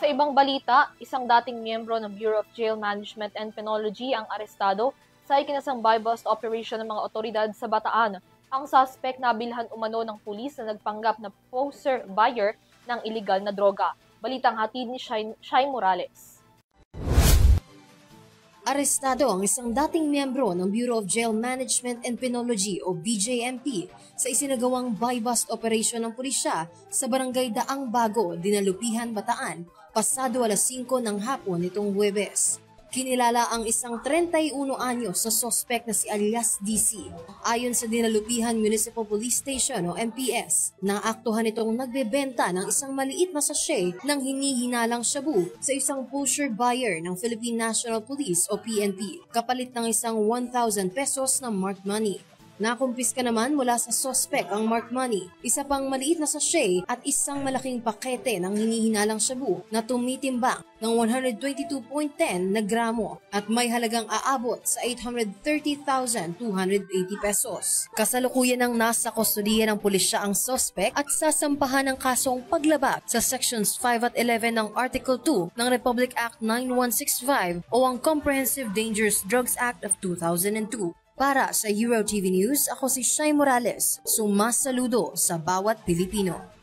Sa ibang balita, isang dating miyembro ng Bureau of Jail Management and Penology ang arestado sa ikinasang buy-bust operation ng mga otoridad sa Bataan. Ang suspect na bilhan umano ng pulis na nagpanggap na poser buyer ng iligal na droga. Balitang hatid ni Shai Morales. Arestado ang isang dating miyembro ng Bureau of Jail Management and Penology o BJMP sa isinagawang buy-bust operation ng pulisya sa Barangay Daang Bago, Dinalupihan, Bataan, pasado alas 5 ng hapon nitong Huwebes. Kinilala ang isang 31 anyos sa sospek na si alias DC. Ayon sa Dinalupihan Municipal Police Station o MPS, naaktuhan itong nagbebenta ng isang maliit na sachet ng hinihinalang shabu sa isang pusher buyer ng Philippine National Police o PNP, kapalit ng isang 1,000 pesos na marked money. Nakumpiska naman mula sa sospek ang marked money, isa pang maliit na sachet at isang malaking pakete ng hinihinalang shabu na tumitimbang ng 122.10 na gramo at may halagang aabot sa 830,280 pesos. Kasalukuyan ang nasa kustodiya ng pulisya ang sospek at sasampahan ng kasong paglabag sa Sections 5 at 11 ng Article 2 ng Republic Act 9165 o ang Comprehensive Dangerous Drugs Act of 2002. Para sa EuroTV News, ako si Shai Morales, sumasaludo sa bawat Pilipino.